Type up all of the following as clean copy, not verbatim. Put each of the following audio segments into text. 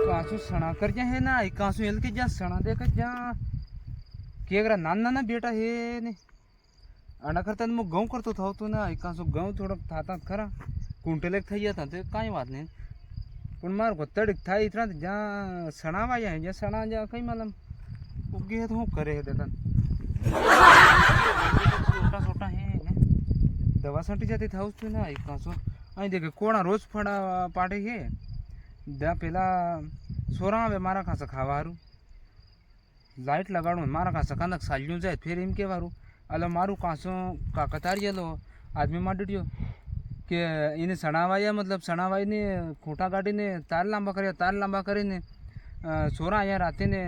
કાસુ સણા કરજે હે ના કાસુ એલ કે જા સણા દે કે જા કેગરા નાના બેટા હે ને આના કરતા હું ઘઉં કરતો થાવ તો ના કાસુ ઘઉં થોડોક થાતા ખરા કુંટલેક થઈ જતા તો કાંઈ વાત નહીં પણ મારું તડીક થાય ઇતરા જ્યાં સણાવા જાય જ્યાં સણા જ્યાં કઈ માલમ ઉગી હે તો શું કરે હે દેખા છોટા છોટા હે દવા છાંટી જતી થાવ છું ને કાસુ અહીં દેખે કોણા રોજ ફળા પાડે હે ત્યાં પેલા સોરા આવે મારા ખાસે ખાવાનું લાઇટ લગાડું મારા ખાસે કાંક સાલ્યું જાય ફેર એમ કહેવાનું એટલે મારું કાંસો કતારીએલો આદમી માંડ્યો કે એને સણાવાયા મતલબ સણાવાઈને ખોટા કાઢીને તાર લાંબા કરીને સોરા અહીંયા રાતેને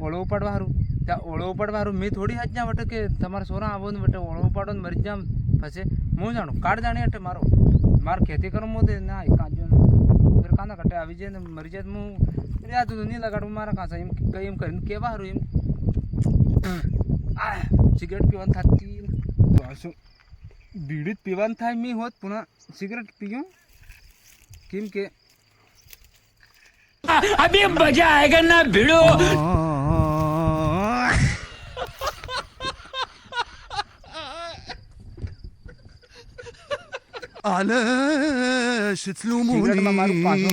ઓળો ઉપાડવાનું ત્યાં ઓળો ઉપાડવાનું મેં થોડી હાથ જ્યાં વટે કે તમારા સોરા આવો ને વટે ઓળો ઉપાડો ને મરી જામ પછી હું જાણું કાઢ જાણે એટલે મારે ખેતી કરું મોદે ના કાંજો ફેર કાંદા કટે આવી જાય ને મરી જાય હું યાદ નહીં લગાડું મારા કાંસા એમ એમ કરીને કહેવા સારું એમ સિગરેટ પીવાનું થતી તો શું બીડી જ પીવાનું થાય મેં હોત પુનઃ સિગરેટ પીયું કેમ કે अभी मजा आएगा ना भिड़ो સિગરેટમાં મારું પાછો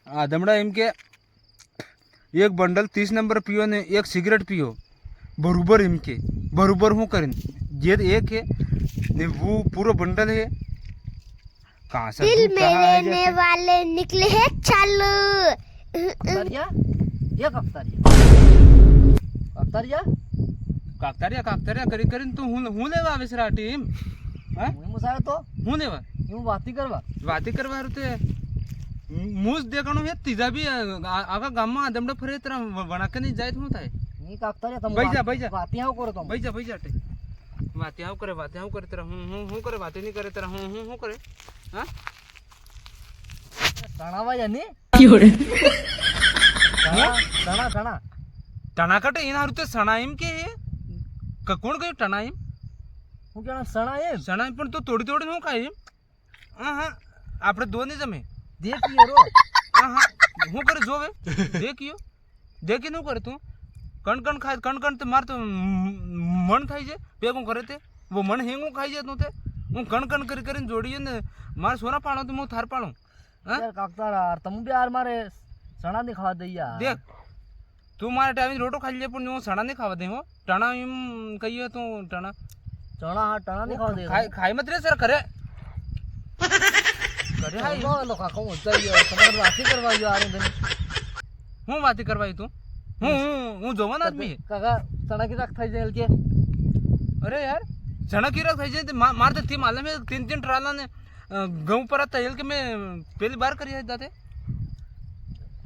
આદમડા એમ કે એક બંડલ 30 નંબર પીઓ ને એક સિગરેટ પીઓ बरोबर एम के बरोबर हूँ करें जे एक है ने वो पूरा बंडल है कहाँ से दिल में रहने वाले निकले हैं चालू काकतारिया ये काकतारिया काकतारिया करी तू हूँ लेवा आवे सरा टीम हाँ હું મુસારે તો हूँ लेवा હું વાતી કરવા ते मूस देखणो है तीजा भी आगा गाम में आदमड़ा फरे तरह वणाके नहीं जाए हूँ थाय ની કાકતારિયા તમે बैजा વાતી આવ કરો તમે बैजा टे बातें आव करे तेरा हूँ करे बातें नहीं करे तेरा हूँ करे हाँ તણાવાયા ને योरे તણા टना कटे इन हारू ते सणाइम के कोण गयो टणाइम હું કેણા સણા એમ સણાइम पण तो तोडी નું ખાય હા હા આપણે દો નહીં જમે દેખીયો રો હા હા હું કરે જોવે દેખી નું કરે તું કણ ખાય કણ તે માર તો મન થાય છે ભેગું કરે તે वो मन हेंगू खाई जात ते હું કણ કરીને જોડીએ ને મારે સોના પાડો તો હું થાર પાડું હા યાર કાકતારા તમે બી યાર મારે સણા ની ખાવા દઈ યાર દેખ તું મારે ટાઈમ રોટો ખાઈ લે પણ હું સણા નહીં ખાવા દે હો ટણા એમ કહીએ તું ટણા ચણા ની ખાવા દે ખાઈ મત રે સર કરે હાઈ નો લો કાકો હું જઈ તમારે વાતી કરવા યાર હું વાતી કરવાય તું હું જોવાન આદમી કાકા ચણા કી રાખ થઈ જાય કે અરે યાર ચણા કી રાખ થઈ જાય માર તો તી માલમ 3 ટ્રાલા ને ઘઉં પર તૈલ કે મેં પેલી બાર કરી દાતે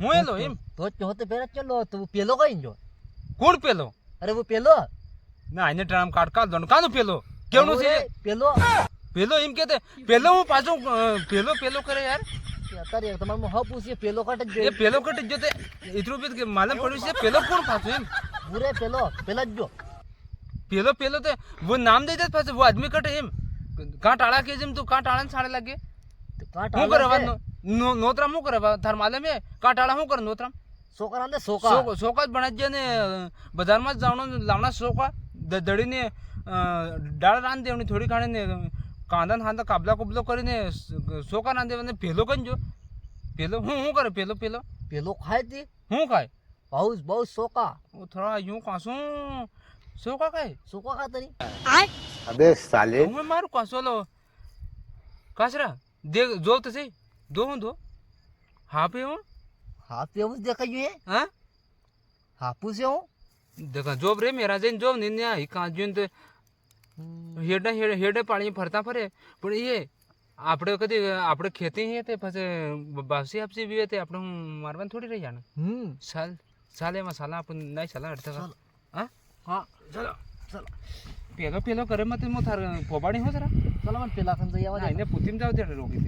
હું એલો એમ તો હોતે પેલા ચલો તો પેલો કઈ જો કોણ પેલો અરે वो પેલો ના આને ટ્રામ કાઢ દો કાનો પેલો કેવનો છે પેલો એમ કેતે પેલો હું પાછો પેલો કરે યાર અત્યારે તમારે હ પૂછીએ પેલો કટ જ એ પેલો કટ જતે ઇતરું બી કે માલમ પડ્યું છે પેલો કોણ પાછો એમ પૂરે પેલા જ જો પેલો તે वो नाम दे दे पाछो वो आदमी कटे एम का टाळा के जेम तू का टाळा छाड़े लागे હું કરવા નોતરામ હું કરવા તાર માલમ હે કા ટાળા હું કર નોતરામ સોકા ને સોકા જ બનાજ ને બજારમાં જ જાવણો લાવણા સોકા દડીને ડાળ રાન દેવની થોડી ખાણે ને કાંદા હાંદા કાબલા કુબલો કરીને સોકા રાન દેવને પેલો કઈ પેલો હું કરે પેલો ખાય તી હું ખાય બહુ સોકા ઓ થોડા यूं કાસું સોકા ખાય સોકા ખાતરી अबे साले હું મારું કાસોલો કાસરા देख जो तो सही दो हाँ पे हूँ हाथ पे उस देखा ये हाँ हापू से हूँ देखा जोब रे मेरा जैन जोब निन्या ही कहाँ जून तो हेडे पानी फरता फरे पर ये આપણે કદી આપણે ખેતી હે તે પછી બાસી આપસી બીવે તે આપણે મારવાન થોડી રહી જાણે સાલ એમાં સાલા આપણે નહીં સાલા અડધા હા हाँ चलो પેલો કરે મત મો થાર પોબાડી હો જરા चलो मन पेला खन जइया એને પૂતીમ જાવ તે રોકી